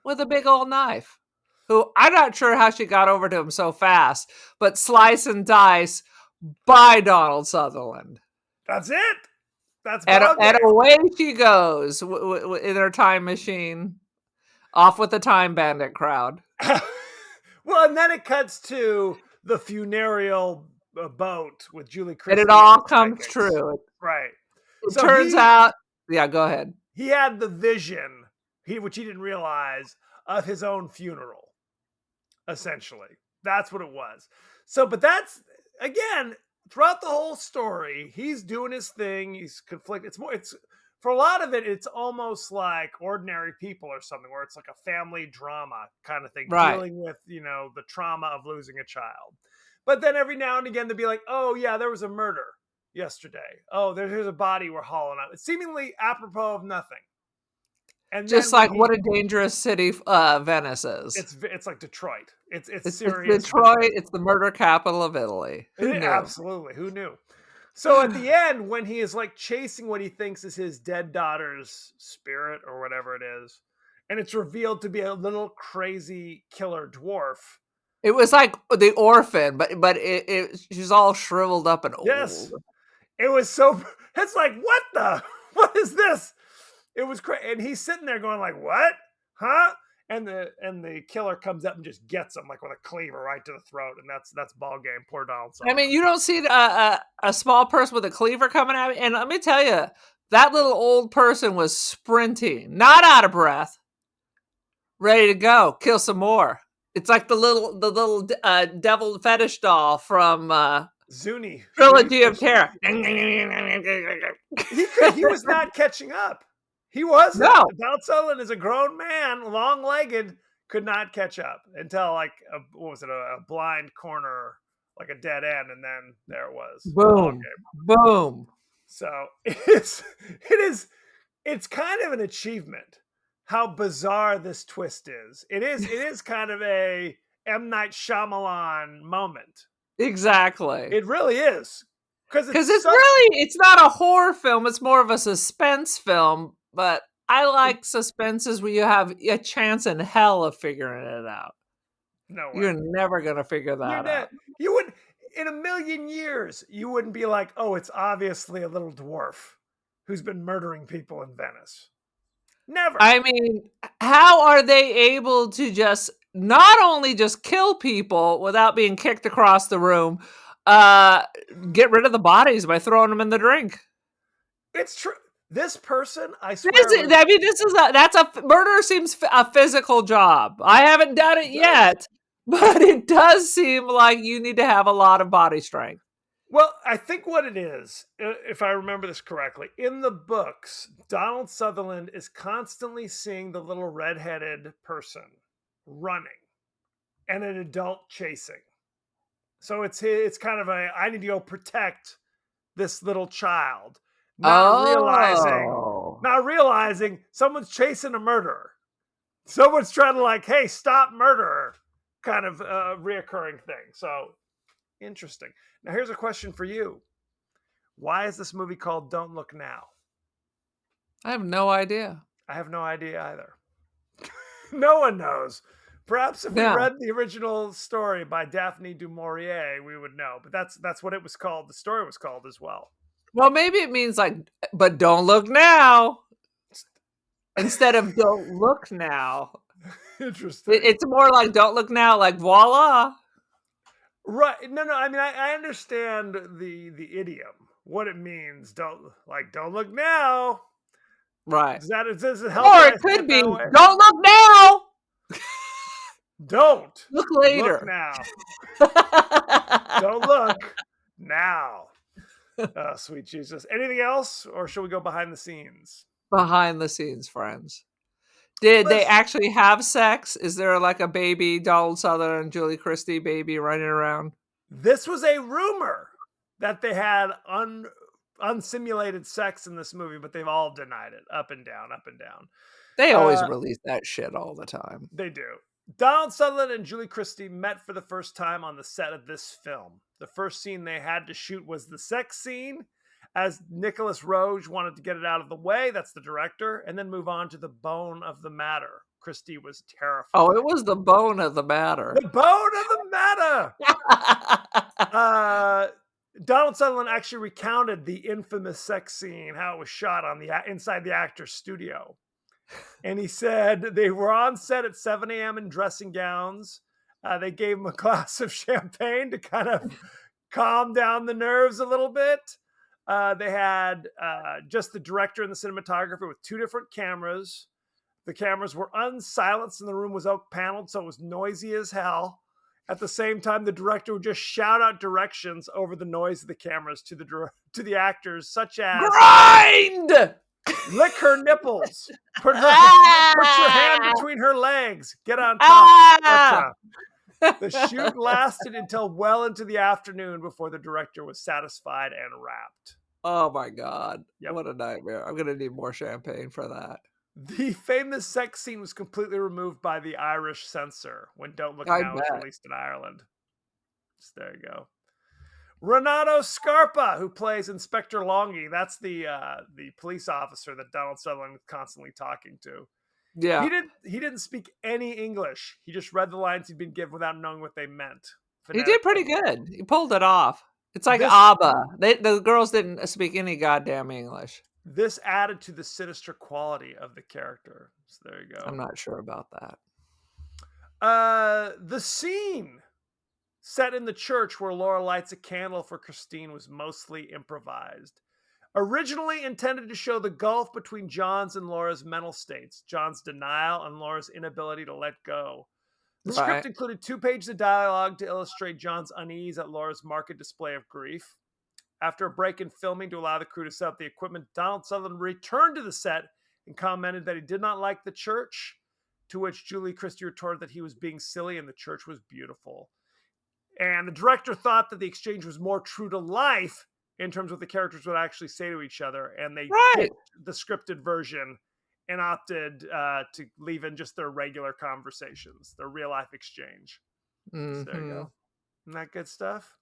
with a big old knife who I'm not sure how she got over to him so fast, but slice and dice by Donald Sutherland. That's it. That's and away she goes in her time machine, off with the Time Bandit crowd. Well, and then it cuts to the funereal boat with Julie Christie. And it all comes true. Right. It turns out, yeah, go ahead. He had the vision, which he didn't realize, of his own funeral, essentially. That's what it was. So, but that's, again, throughout the whole story, he's doing his thing. He's conflicted. For a lot of it, it's almost like Ordinary People or something, where it's like a family drama kind of thing, dealing with, the trauma of losing a child. But then every now and again, they'll be like, oh, yeah, there was a murder yesterday. Oh, there's a body we're hauling out. It's seemingly apropos of nothing. And just like what a dangerous city Venice is. It's like Detroit. It's serious. It's Detroit. It's the murder capital of Italy. Absolutely. Who knew? So at the end, when he is like chasing what he thinks is his dead daughter's spirit or whatever it is, and it's revealed to be a little crazy killer dwarf. It was like the orphan, but she's all shriveled up and old. Yes. It was so, it's like, what is this? It was crazy. And he's sitting there going like, what? Huh? And the killer comes up and just gets him like with a cleaver right to the throat. And that's ball game. Poor Donald Sutherland. I mean, you don't see a small person with a cleaver coming at me. And let me tell you, that little old person was sprinting, not out of breath, ready to go, kill some more. It's like the little devil fetish doll from Zuni. Trilogy of Fetish. Terror. He was not catching up. He wasn't. No. Donald Sutherland is a grown man, long-legged, could not catch up until like a blind corner, like a dead end, and then there it was. Boom. Boom. So it's kind of an achievement how bizarre this twist is. It is kind of a M. Night Shyamalan moment. Exactly. It really is. Because it's not a horror film, it's more of a suspense film, but I like suspenses where you have a chance in hell of figuring it out. No way. You're never gonna figure that out. You would, in a million years, you wouldn't be like, oh, it's obviously a little dwarf who's been murdering people in Venice. Never. I mean, how are they able to just not only just kill people without being kicked across the room, get rid of the bodies by throwing them in the drink? It's true. This person, I swear. Murder seems a physical job. I haven't done it yet, but it does seem like you need to have a lot of body strength. Well, I think what it is, if I remember this correctly, in the books, Donald Sutherland is constantly seeing the little redheaded person running and an adult chasing. So it's kind of I need to go protect this little child, not realizing someone's chasing a murderer. Someone's trying to like, hey, stop murderer, kind of reoccurring thing. So interesting. Now, here's a question for you. Why is this movie called Don't Look Now? I have no idea. I have no idea either. No one knows. Perhaps if we read the original story by Daphne du Maurier, we would know. But that's what it was called. The story was called as well. Well, maybe it means like, but don't look now. Instead of don't look now. Interesting. It's more like don't look now, like voila. Right. No. I mean, I understand the idiom, what it means. Don't look now. Right. Does it help? Or it could be don't look now. Don't look later. Look now. Don't look now. Oh, sweet Jesus. Anything else, or should we go behind the scenes? Behind the scenes, friends. Did they actually have sex? Is there like a baby Donald Sutherland and Julie Christie baby running around? This was a rumor that they had unsimulated sex in this movie, but they've all denied it. Up and down, up and down. They always release that shit all the time. They do. Donald Sutherland and Julie Christie met for the first time on the set of this film. The first scene they had to shoot was the sex scene, as Nicolas Roeg wanted to get it out of the way. That's the director, and then move on to the bone of the matter. Christie was terrified. Oh, it was the bone of the matter. The bone of the matter. Donald Sutherland actually recounted the infamous sex scene, how it was shot on inside the actor's studio. And he said they were on set at 7 a.m. in dressing gowns. They gave him a glass of champagne to kind of calm down the nerves a little bit. They had just the director and the cinematographer with two different cameras. The cameras were unsilenced and the room was oak paneled, so it was noisy as hell. At the same time, the director would just shout out directions over the noise of the cameras to the actors, such as grind, lick her nipples, put your hand between her legs, get on top. The shoot lasted until well into the afternoon before the director was satisfied and wrapped. Oh my God. Yep. What a nightmare. I'm going to need more champagne for that. The famous sex scene was completely removed by the Irish censor when Don't Look Now was released in Ireland. So there you go. Renato Scarpa, who plays Inspector Longy. That's the police officer that Donald Sutherland was constantly talking to. Yeah. He didn't speak any English. He just read the lines he'd been given without knowing what they meant. He did pretty good. He pulled it off. It's like ABBA. The girls didn't speak any goddamn English. This added to the sinister quality of the character. So there you go. I'm not sure about that. The scene set in the church where Laura lights a candle for Christine was mostly improvised. Originally intended to show the gulf between John's and Laura's mental states, John's denial and Laura's inability to let go. The Right. script included 2 pages of dialogue to illustrate John's unease at Laura's marked display of grief. After a break in filming to allow the crew to set up the equipment, Donald Sutherland returned to the set and commented that he did not like the church, to which Julie Christie retorted that he was being silly and the church was beautiful. And the director thought that the exchange was more true to life in terms of what the characters would actually say to each other, and they Right. ditched the scripted version and opted to leave in just their regular conversations, their real life exchange. So there you Mhm. go. Isn't that good stuff?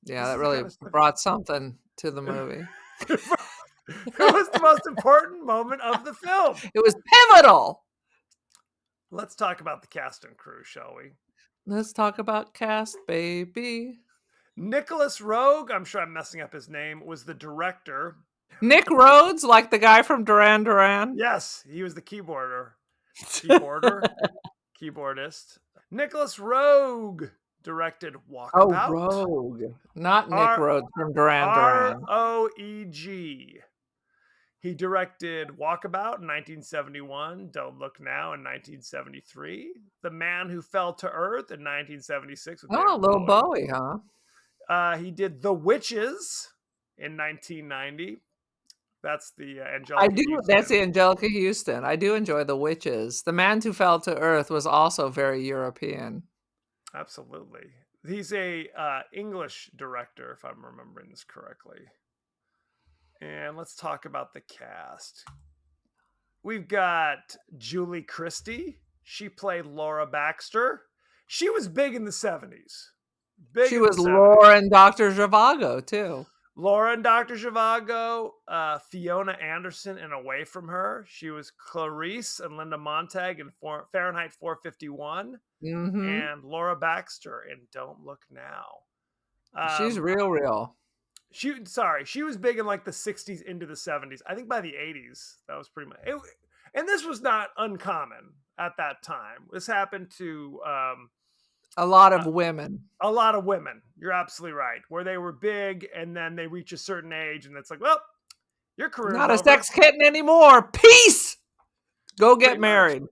Yeah, This that is the really kind of stuff. brought something to the movie. It was the most important moment of the film. It was pivotal. Let's talk about the cast and crew, shall we? Let's talk about cast, baby. Nicholas Roeg, I'm sure I'm messing up his name, was the director. Nick Rhodes, like the guy from Duran Duran. Yes, he was the keyboardist. Nicholas Roeg directed Walkabout. Rogue. Not Nick Rhodes from Duran Duran. Roeg. He directed Walkabout in 1971, Don't Look Now in 1973, The Man Who Fell to Earth in 1976. With David Little Bowie. Bowie, huh? He did The Witches in 1990. That's the Angelica Houston. That's the Angelica Houston. I do enjoy The Witches. The Man Who Fell to Earth was also very European. Absolutely. He's a English director, if I'm remembering this correctly. And let's talk about the cast. We've got Julie Christie. She played Laura Baxter. She was big in the 70s. She was Laura and Dr. Zhivago, too. Laura and Dr. Zhivago, Fiona Anderson in Away From Her. She was Clarice and Linda Montag in Fahrenheit 451. Mm-hmm. And Laura Baxter in Don't Look Now. She's real. She was big in like the 60s into the 70s. I think by the 80s, that was pretty much it. And this was not uncommon at that time. This happened to a lot of women. A lot of women. You're absolutely right. Where they were big and then they reach a certain age and it's like, well, your career's not a over. Sex kitten anymore. Peace. Go get married.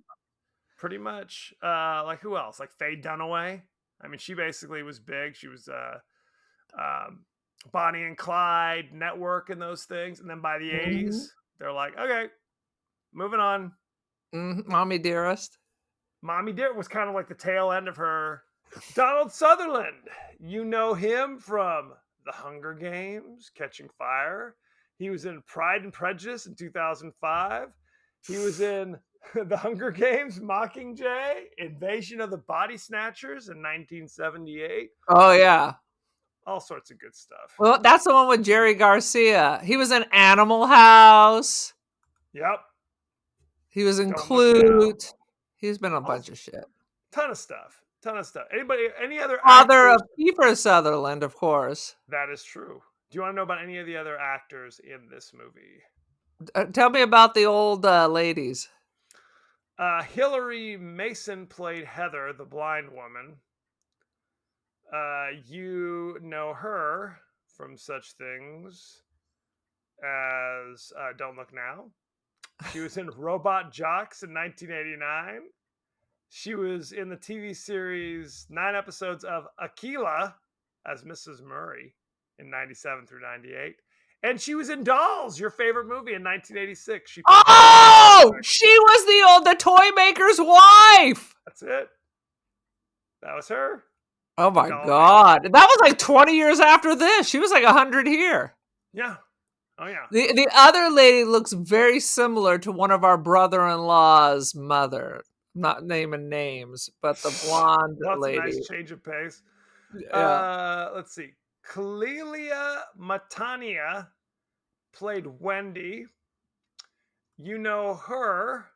Pretty much. Like who else? Like Faye Dunaway. I mean, she basically was big. She was Bonnie and Clyde, Network, and those things. And then by the 80s, they're like, okay, moving on. Mommy Dearest. Mommy Dearest was kind of like the tail end of her. Donald Sutherland. You know him from The Hunger Games, Catching Fire. He was in Pride and Prejudice in 2005. He was in The Hunger Games, Mockingjay, Invasion of the Body Snatchers in 1978. Oh, yeah. All sorts of good stuff. Well, that's the one with Jerry Garcia. He was in Animal House. Yep. He was in Clute. He's been a bunch of shit. Ton of stuff. Any other Father actors? of Kiefer Sutherland, of course. That is true. Do you want to know about any of the other actors in this movie? Tell me about the old ladies. Hilary Mason played Heather, the blind woman. You know her from such things as Don't Look Now. She was in Robot Jocks in 1989. She was in the TV series 9 episodes of Aquila as Mrs. Murray in 97 through 98. And she was in Dolls, your favorite movie, in 1986. She was the toy maker's wife. That's it. That was her. Oh my God. That was like 20 years after this. She was like 100 here. Yeah. Oh yeah. The other lady looks very similar to one of our brother-in-law's mother. I'm not naming names, but the blonde lady. That's a nice change of pace. Yeah. Let's see. Clelia Matania played Wendy. You know her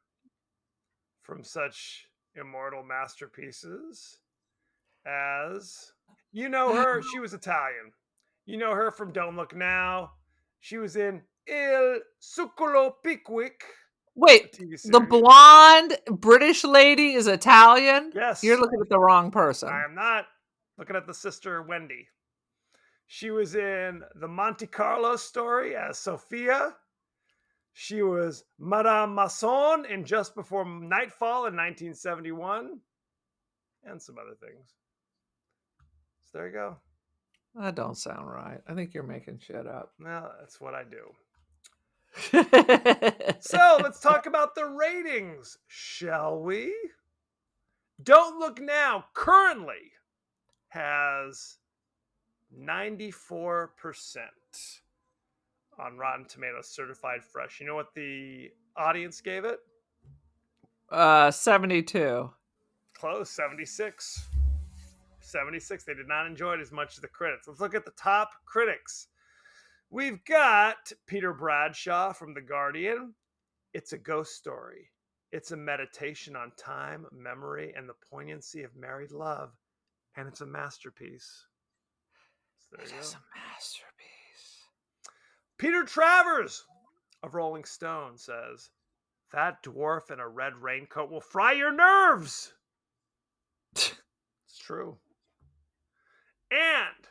from such immortal masterpieces as... You know her. She was Italian. You know her from Don't Look Now. She was in Il Succolo Pickwick. Wait, the blonde British lady is Italian? Yes. You're looking at the wrong person. I am not looking at the sister Wendy. She was in the Monte Carlo Story as Sophia. She was Madame Masson in Just Before Nightfall in 1971. and some other things. So there you go. That don't sound right. I think you're making shit up. Well, that's what I do. So let's talk about the ratings, shall we? Don't Look Now currently has 94% on Rotten Tomatoes, certified fresh. You know what the audience gave it? 72. Close, 76. 76. They did not enjoy it as much as the critics. Let's look at the top critics. We've got Peter Bradshaw from The Guardian. It's a ghost story. It's a meditation on time, memory, and the poignancy of married love. And it's a masterpiece. So there you go. It's a masterpiece. Peter Travers of Rolling Stone says, that dwarf in a red raincoat will fry your nerves. It's true. And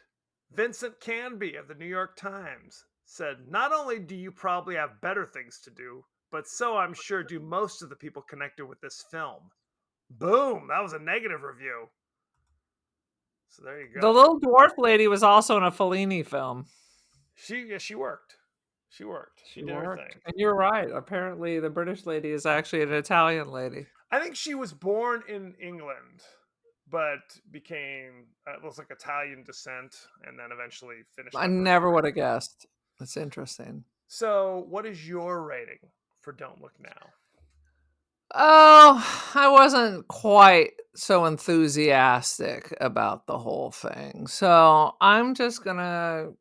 Vincent Canby of the New York Times said, not only do you probably have better things to do, but so I'm sure do most of the people connected with this film. Boom. That was a negative review. So there you go. The little dwarf lady was also in a Fellini film. She worked. She did her thing. And you're right. Apparently, the British lady is actually an Italian lady. I think she was born in England, but looks like Italian descent, and then eventually finished. I never would have guessed. That's interesting. So, what is your rating for Don't Look Now? Oh, I wasn't quite so enthusiastic about the whole thing. So I'm just going to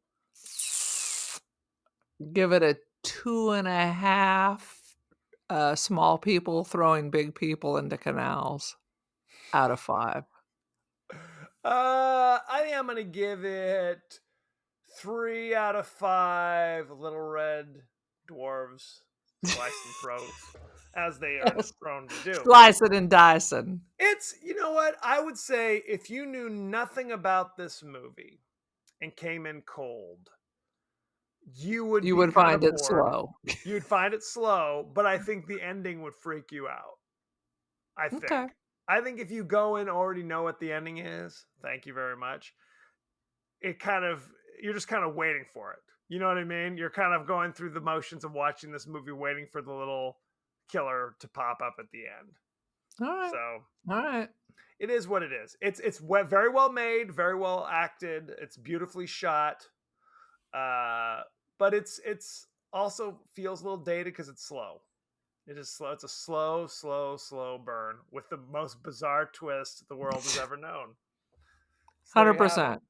give it a 2.5 small people throwing big people into canals out of 5. I think I'm going to give it 3 out of 5 little red dwarves slicing throats, as they are prone to do. Slice it and dice it. It's, you know what? I would say if you knew nothing about this movie and came in cold, you would find it slow. You'd find it slow, but I think the ending would freak you out. I think. Okay. I think if you go in already know what the ending is, thank you very much. You're just kind of waiting for it. You know what I mean? You're kind of going through the motions of watching this movie, waiting for the little killer to pop up at the end. All right. So, all right. It is what it is. It's very well made, very well acted. It's beautifully shot. But it's also feels a little dated because it's slow. It is slow. It's a slow burn with the most bizarre twist the world has ever known. 100%.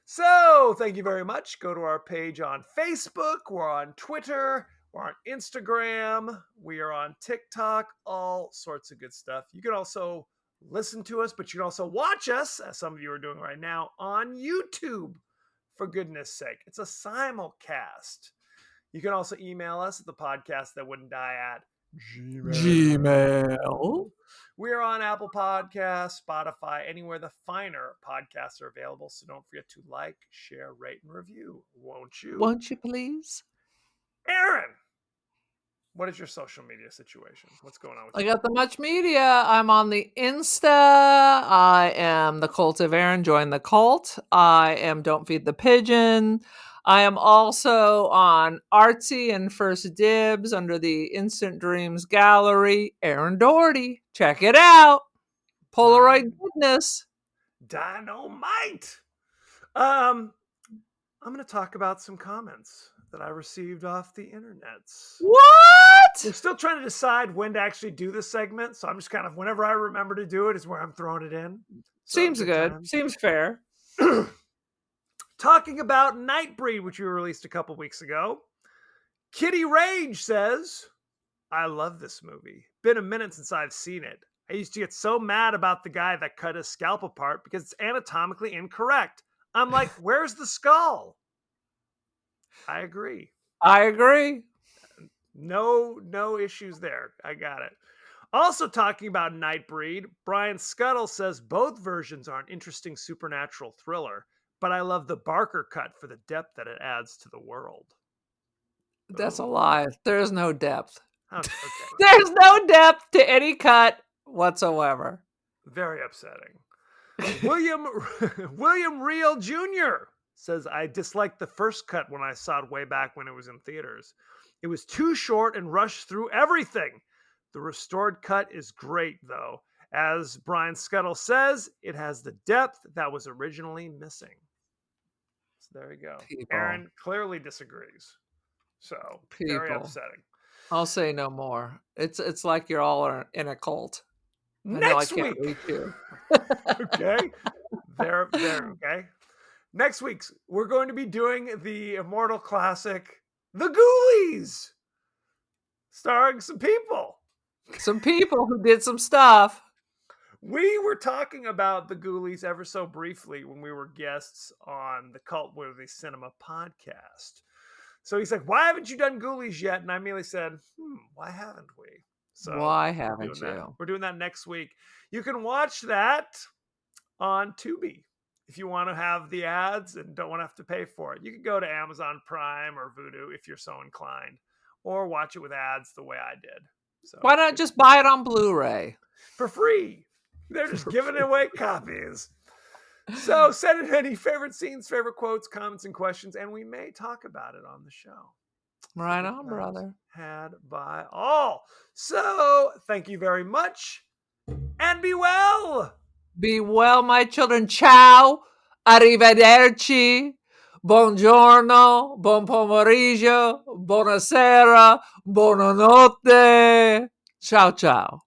So thank you very much. Go to our page on Facebook. We're on Twitter. We're on Instagram. We are on TikTok. All sorts of good stuff. You can also listen to us, but you can also watch us, as some of you are doing right now, on YouTube. For goodness sake, it's a simulcast. You can also email us at the podcast that wouldn't die at Gmail. We are on Apple Podcasts, Spotify, anywhere the finer podcasts are available. So don't forget to like, share, rate, and review. Won't you? Won't you please? Aaron, what is your social media situation? What's going on with you? I got the Much Media. I'm on the Insta. I am the Cult of Aaron. Join the cult. I am Don't Feed the Pigeon. I am also on Artsy and First Dibs under the Instant Dreams Gallery. Aaron Doherty. Check it out. Polaroid goodness. Dynamite. I'm going to talk about some comments that I received off the internets. What? We're still trying to decide when to actually do this segment, so I'm just kind of, whenever I remember to do it is where I'm throwing it in. So seems good. Time. Seems fair. Talking about Nightbreed, which we released a couple weeks ago. Kitty Rage says, I love this movie. Been a minute since I've seen it. I used to get so mad about the guy that cut his scalp apart because it's anatomically incorrect. I'm like, where's the skull? I agree. No issues there. I got it. Also talking about Nightbreed, Brian Scuttle says both versions are an interesting supernatural thriller, but I love the Barker cut for the depth that it adds to the world. That's a lie. There's no depth. Okay. There's no depth to any cut whatsoever. Very upsetting. William Reel Jr. says, I disliked the first cut when I saw it way back when it was in theaters. It was too short and rushed through everything. The restored cut is great, though. As Brian Scuttle says, it has the depth that was originally missing. So there you go. People. Aaron clearly disagrees. So very upsetting. I'll say no more. It's like you're all in a cult. Next I can't week. reach you. Okay. There. Okay. Next week, we're going to be doing the immortal classic, The Ghoulies, starring some people. Some people who did some stuff. We were talking about The Ghoulies ever so briefly when we were guests on the Cult Worthy Cinema podcast. So he's like, why haven't you done Ghoulies yet? And I immediately said, why haven't we? So why haven't you? We're doing that next week. You can watch that on Tubi if you want to have the ads and don't want to have to pay for it. You can go to Amazon Prime or Vudu if you're so inclined, or watch it with ads the way I did. So why not just buy it on Blu-ray? For free. They're just giving away copies. So send in any favorite scenes, favorite quotes, comments, and questions, and we may talk about it on the show. Right on, brother. Had by all. So thank you very much, and be well. Be well, my children. Ciao. Arrivederci. Buongiorno. Buon pomeriggio. Buonasera. Buonanotte. Ciao, ciao.